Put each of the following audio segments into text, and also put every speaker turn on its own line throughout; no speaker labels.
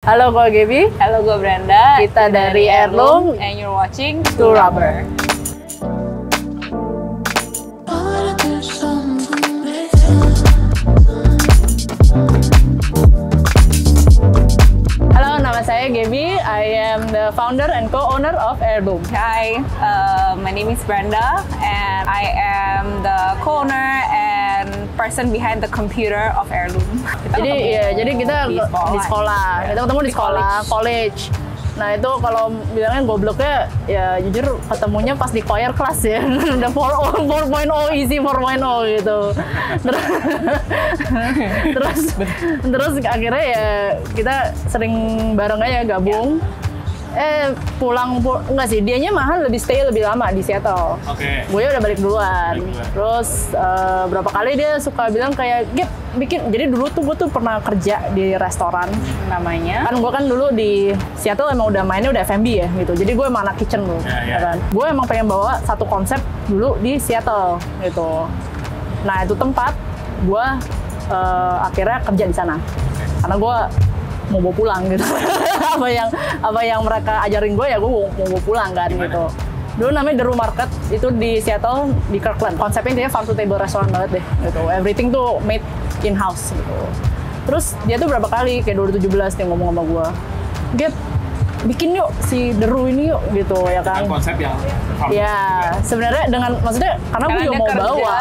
Halo, gue Gaby.
Halo, gue Brenda.
Kita dari Heirloom.
And you're watching
Two Rubber. Halo, nama saya Gaby. I am the founder and co-owner of Heirloom.
Hi, my name is Brenda, and I am the co-owner and person behind the computer of Heirloom.
Jadi kita di sekolah. Kita ketemu di sekolah, college. Nah itu kalau bilangnya gobloknya ya jujur ketemunya pas di choir class ya. Udah 4.0 easy 4.0 gitu. terus akhirnya ya kita sering bareng aja gabung. Pulang enggak sih, dianya mahal lebih stay lebih lama di Seattle.
Oke.
Gue udah balik duluan. Terus berapa kali dia suka bilang kayak, "Gap, bikin." Jadi dulu tuh gue tuh pernah kerja di restoran namanya. Kan gue kan dulu di Seattle emang udah mainnya udah F&B ya gitu. Jadi gue emang anak kitchen dulu. Ya kan? Gue emang pengen bawa satu konsep dulu di Seattle gitu. Nah, itu tempat gue akhirnya kerja di sana. Karena gue mau bawa pulang gitu. apa yang mereka ajarin gue ya gue mau bawa pulang kan.
Gimana?
Gitu. Dulu namanya The Room Market, itu di Seattle, di Kirkland. Konsepnya intinya farm to table restaurant banget deh gitu. Everything tuh made in house gitu. Terus dia tuh berapa kali kayak 2017 dia ngomong sama gue, "Gap, bikin yuk si The Room ini yuk," gitu ya kan.
Dengan konsep yang
Ya, sebenarnya dengan maksudnya karena gue juga mau
kerja,
bawa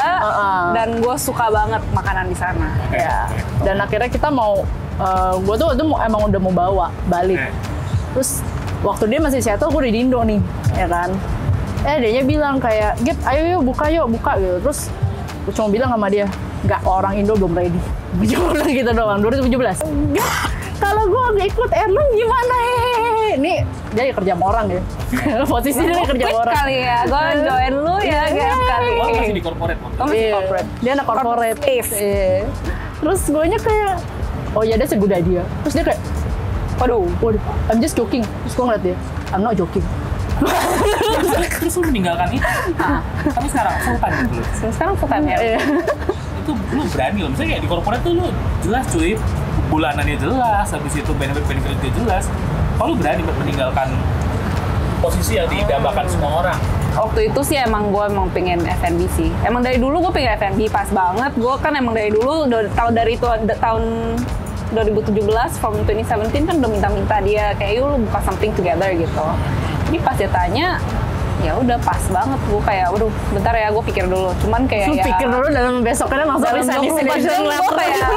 dan gue suka banget makanan di sana.
ya. Dan akhirnya kita mau gue tuh emang udah mau bawa balik. Terus waktu dia masih Seattle, gue di Indo nih, ya kan. Dianya bilang kayak, "Gap, ayo yuk buka gitu." Terus gue cuma bilang sama dia, "Nggak, orang Indo belum ready." Gue cuma bilang gitu doang, 2017. "Nggak, kalau gue nggak ikut Heirloom gimana hehehe." Ini dia kerja sama orang ya. Posisi dia kerja sama orang.
Kali ya, gue join lu ya, Gap, kali.
Oh, masih di corporate.
Masih corporate.
Dia anak corporate.
Space.
Terus gue nya kayak, "Oh ya, that's a good idea." Terus dia kayak, waduh, I'm just joking. Terus gue ngeliat dia, "I'm not joking."
Terus lu meninggalkan itu. Tapi sekarang full time gitu.
Sekarang full time ya.
Itu lu berani loh. Misalnya kayak di corporate tuh lu jelas cuy, bulanannya jelas, habis itu benefit-benefitnya jelas. Kalau lu berani meninggalkan posisi yang didambakan semua orang.
Waktu itu sih emang gue pengen F&B sih. Emang dari dulu gue pengen F&B, pas banget. Gue kan emang dari dulu tahun 2017 from 2017 kan udah minta-minta dia kayak, "Yuk lu buka something together," gitu. Jadi pas dia tanya, ya udah pas banget. Gue kayak, "Waduh, bentar ya, gue pikir dulu." Cuman kayak
Lu pikir dulu dalam besoknya langsung resignation letter
kayak,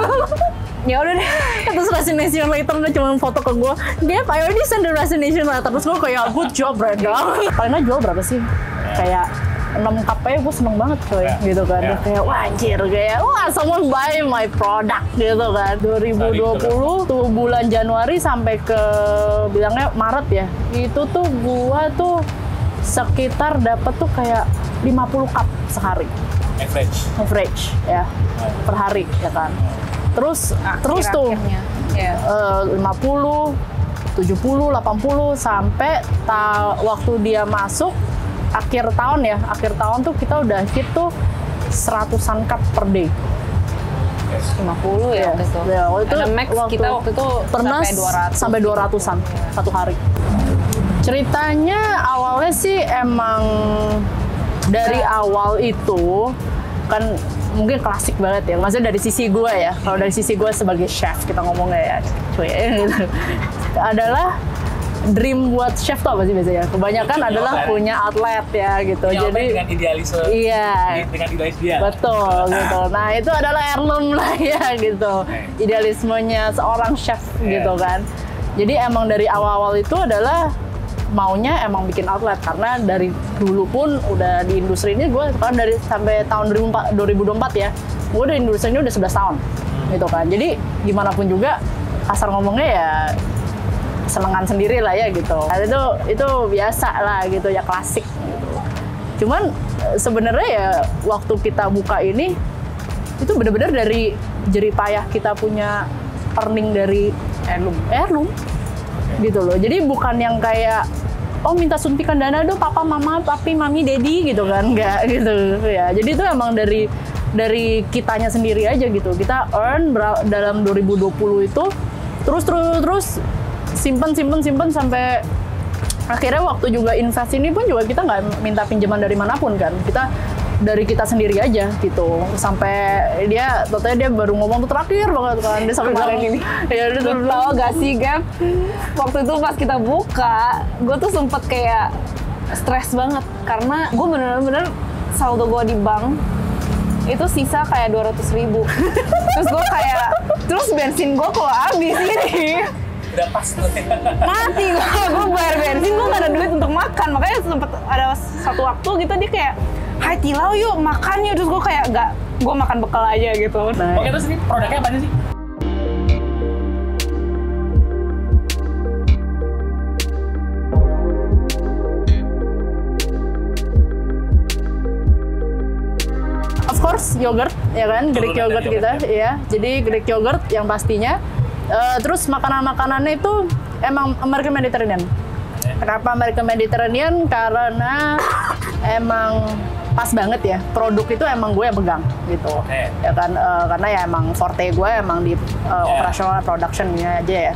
ya udah deh.
Terus resignation letter udah cuma foto ke gue, "Gap, I already send the resignation letter." Terus gue kayak, "Good job, Brenda." Palingnya jual berapa sih? Kayak 6 cup aja gue seneng banget coy, gitu kan. Kayak, wah anjir, kayak, wah someone buy my product gitu kan. 2020 tuh bulan Januari sampai ke bilangnya Maret ya, itu tuh gua tuh sekitar dapat tuh kayak 50 cup sehari. Average ya, per hari ya kan. Terus tuh 50, 70, 80 sampai waktu dia masuk akhir tahun tuh kita udah hit tuh 100-an cup per day.
50 ya waktu itu.
Ya, waktu
kita waktu itu
pernah sampai 200-an satu hari. Ceritanya awalnya sih emang dari awal itu kan mungkin klasik banget ya. Maksudnya dari sisi gue ya. Kalau dari sisi gue sebagai chef kita ngomongnya ya, cuy gitu. Adalah dream buat chef tuh apa sih biasanya? Kebanyakan adalah punya outlet ya gitu. Jadi
dengan idealisme.
Iya.
Dengan idealis dia.
Betul gitu. Nah, itu adalah Heirloom lah ya gitu. Idealismenya seorang chef gitu kan. Jadi emang dari awal-awal itu adalah maunya emang bikin outlet, karena dari dulu pun udah di industri ini gue kan dari sampai tahun 2024 ya. Gue udah di industri ini udah 11 tahun. Gitu kan. Jadi gimana pun juga kasar ngomongnya ya senengan sendiri lah ya gitu. Itu biasa lah gitu ya, klasik gitu. Cuman sebenarnya ya waktu kita buka ini itu benar-benar dari jerih payah kita punya earning dari Heirloom gitu loh. Jadi bukan yang kayak, "Oh minta suntikan dana dong papa, mama, papi, mami, daddy," gitu kan. Enggak gitu ya. Jadi itu emang dari kitanya sendiri aja gitu. Kita earn dalam 2020 itu terus simpen sampai akhirnya waktu juga invest ini pun juga kita nggak minta pinjaman dari manapun kan, kita dari kita sendiri aja gitu. Sampai dia baru ngomong tuh terakhir banget kan, dia sampai bilang
ini.
Ya dia tuh
Tau gak sih Gap, waktu itu pas kita buka, gue tuh sempet kayak stres banget karena gue bener-bener saldo gue di bank itu sisa kayak 200.000. Terus gue kayak, terus bensin gue kalau habis ini
Udah pas tuh.
mati gue bayar bensin, gue gak ada duit untuk makan. Makanya sempet ada satu waktu gitu dia kayak, hai Tilau yuk makan yuk. Terus gue kayak, gak, gue makan bekal aja gitu.
Oke, terus ini produknya apa sih?
of course yogurt ya kan, Greek yogurt kita ya. Jadi Greek yogurt yang pastinya. Terus makanan-makanannya itu emang American Mediterranean. Kenapa American Mediterranean? Karena emang pas banget ya, produk itu emang gue yang pegang gitu. Ya kan, karena ya emang forte gue emang di operational productionnya aja ya.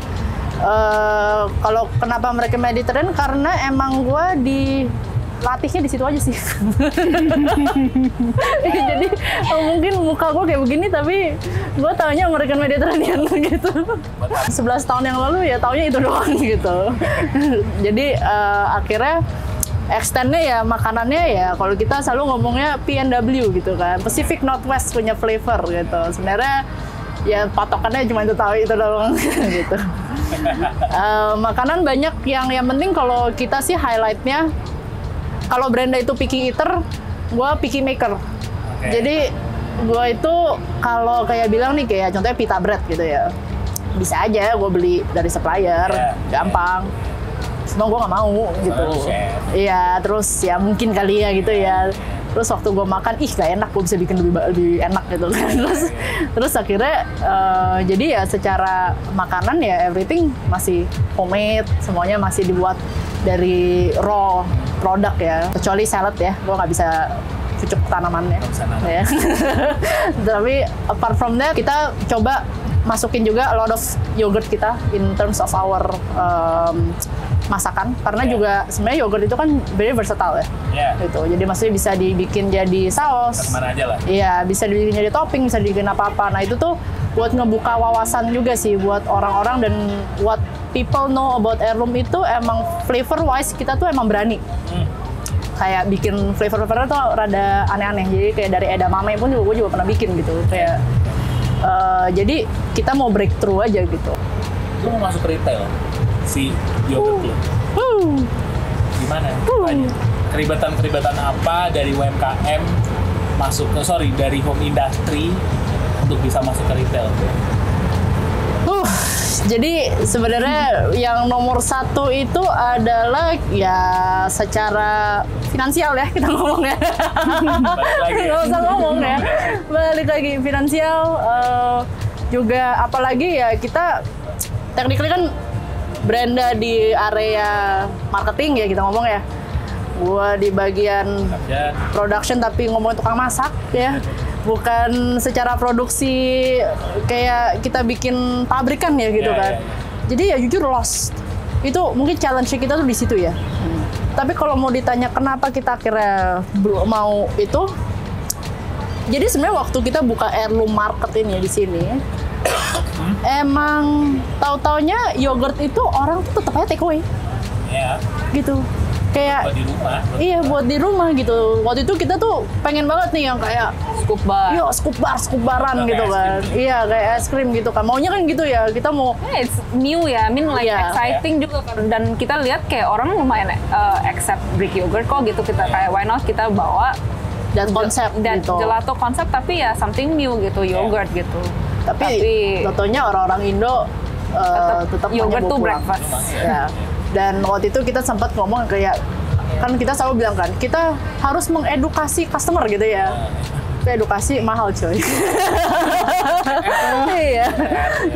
Kalau kenapa American Mediterranean? Karena emang gue latihnya di situ aja sih. Jadi mungkin muka gue kayak begini tapi gue taunya American Mediterranean gitu. 11 tahun yang lalu ya taunya itu doang gitu. Jadi akhirnya extendnya ya makanannya ya kalau kita selalu ngomongnya PNW gitu kan, Pacific Northwest punya flavor gitu. Sebenarnya ya patokannya cuma itu tahu itu doang gitu. Makanan banyak yang penting kalau kita sih highlightnya. Kalau Brenda itu picky eater, gue picky maker. Jadi gue itu kalau kayak bilang nih kayak contohnya pita bread gitu ya, bisa aja gue beli dari supplier, gampang. Cuma gue nggak mau gitu. Iya, terus ya mungkin kali ya gitu ya. Terus waktu gue makan, gak enak, gue bisa bikin lebih enak gitu kan. Terus akhirnya jadi ya secara makanan ya everything masih homemade, semuanya masih dibuat dari raw produk ya, kecuali salad ya, gue nggak bisa cucuk tanamannya. Ya. Tapi apart from that, kita coba masukin juga a lot of yogurt kita in terms of our masakan, karena juga sebenarnya yogurt itu kan very versatile ya. Gitu. Jadi maksudnya bisa dibikin jadi saus.
Mana aja lah.
Iya, bisa dibikin jadi topping, bisa dibikin apa-apa. Nah itu tuh buat ngebuka wawasan juga sih buat orang-orang, dan what people know about heirloom itu emang flavor wise kita tuh emang berani. Kayak bikin flavor-flavornya tuh rada aneh-aneh. Jadi kayak dari edamame pun gue juga pernah bikin gitu. Kayak jadi kita mau breakthrough aja gitu.
Lu mau masuk retail si yogurt lu? Gimana? Keribatan apa dari UMKM masuk ke dari home industry untuk bisa masuk ke retail?
Jadi sebenarnya yang nomor satu itu adalah ya secara finansial ya kita ngomong ya. Nggak usah ngomong ya. Balik lagi finansial, juga apalagi ya kita technically kan Brenda di area marketing ya kita ngomong ya. Gua di bagian production tapi ngomong tukang masak ya. Bukan secara produksi kayak kita bikin pabrikan ya gitu kan. Jadi ya jujur lost. Itu mungkin challenge kita tuh di situ ya. Tapi kalau mau ditanya kenapa kita akhirnya mau itu, jadi sebenarnya waktu kita buka heirloom market ini di sini, emang tahu-taunya yogurt itu orang tuh tetap aja take away. Gitu. Kayak
buat di rumah.
Iya, buat di rumah gitu. Waktu itu kita tuh pengen banget nih yang kayak
scoop bar.
Yo, scoop baran gitu kan. Iya, kayak es krim gitu kan. Maunya kan gitu ya. Kita mau
it's new ya. I mean like exciting juga kan. Dan kita lihat kayak orang lumayan accept Greek yogurt kok gitu. Kita kayak why not kita bawa
dan konsep
dan
gitu.
Gelato konsep tapi ya something new gitu, yogurt gitu.
Tapi contohnya orang-orang Indo tetap
yogurt tuh breakfast.
Ya. Dan waktu itu kita sempat ngomong kayak, kan kita selalu bilang kan, kita harus mengedukasi customer gitu ya. Edukasi mahal coy. Iya.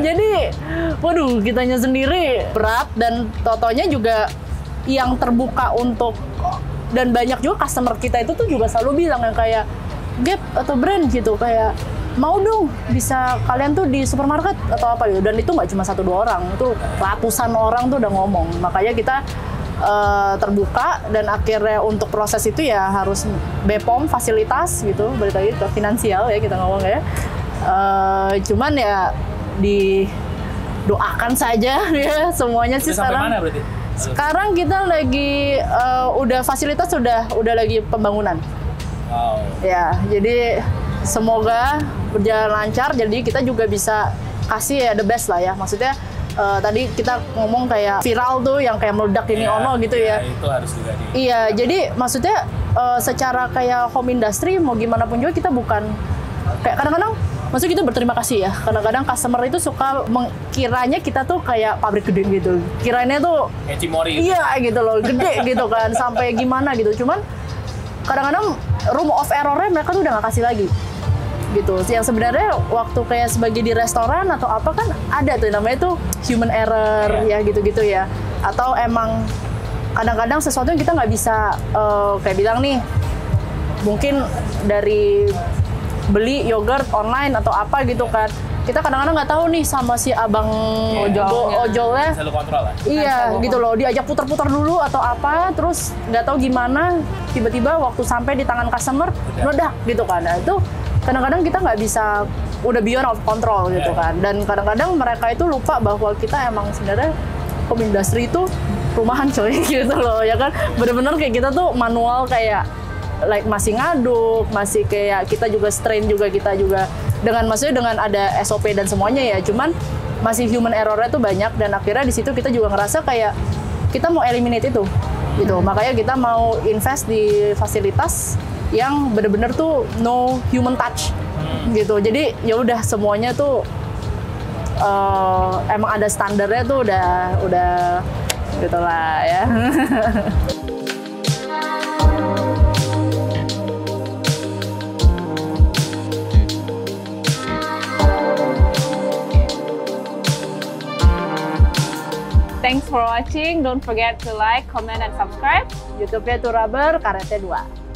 Jadi, waduh, kitanya sendiri berat, dan totonya juga yang terbuka untuk, dan banyak juga customer kita itu tuh juga selalu bilang yang kayak Gap atau brand gitu, kayak mau dong bisa kalian tuh di supermarket atau apa gitu. Dan itu nggak cuma 1-2 orang, itu ratusan orang tuh udah ngomong. Makanya kita terbuka, dan akhirnya untuk proses itu ya harus BPOM fasilitas gitu, balik lagi ke finansial ya kita ngomong ya. Cuman ya didoakan saja ya semuanya sih.
Udah sampai
sekarang
mana berarti?
sekarang kita lagi udah fasilitas udah lagi pembangunan.
Wow.
Ya, jadi semoga berjalan lancar. Jadi kita juga bisa kasih ya the best lah ya. Maksudnya tadi kita ngomong kayak viral tuh yang kayak meledak ini ono gitu ya.
Itu harus juga
Iya, jadi maksudnya secara kayak home industry mau gimana pun juga kita bukan kayak kadang-kadang maksudnya kita berterima kasih ya. Kadang-kadang customer itu suka mengkiranya kita tuh kayak pabrik gede gitu. Kiranya tuh
kayak Cimori.
Iya gitu loh, gede gitu kan, sampai gimana gitu. Cuman kadang-kadang room of error-nya mereka tuh udah nggak kasih lagi gitu. Yang sebenarnya waktu kayak sebagai di restoran atau apa kan ada tuh namanya tuh human error ya gitu-gitu ya. Atau emang kadang-kadang sesuatu yang kita nggak bisa kayak bilang nih, mungkin dari beli yogurt online atau apa gitu kan, kita kadang-kadang nggak tahu nih sama si abang ojolnya.
Bisa lu kontrol lah.
Iya gitu loh, diajak putar-putar dulu atau apa, terus nggak tahu gimana, tiba-tiba waktu sampai di tangan customer meledak gitu kan. Nah, itu kadang-kadang kita nggak bisa, udah beyond of control gitu kan. Dan kadang-kadang mereka itu lupa bahwa kita emang sebenarnya home industry itu rumahan coy gitu loh ya kan. Bener-bener kayak kita tuh manual, kayak like masih ngaduk, masih kayak kita juga strain juga, kita juga dengan maksudnya dengan ada SOP dan semuanya ya. Cuman masih human error-nya tuh banyak, dan akhirnya di situ kita juga ngerasa kayak kita mau eliminate itu gitu. Makanya kita mau invest di fasilitas yang bener-bener tuh no human touch gitu. Jadi ya udah semuanya tuh emang ada standarnya tuh udah gitulah ya.
Thanks for watching. Don't forget to like, comment, and subscribe.
YouTube-nya tuh Rubber, karetnya 2.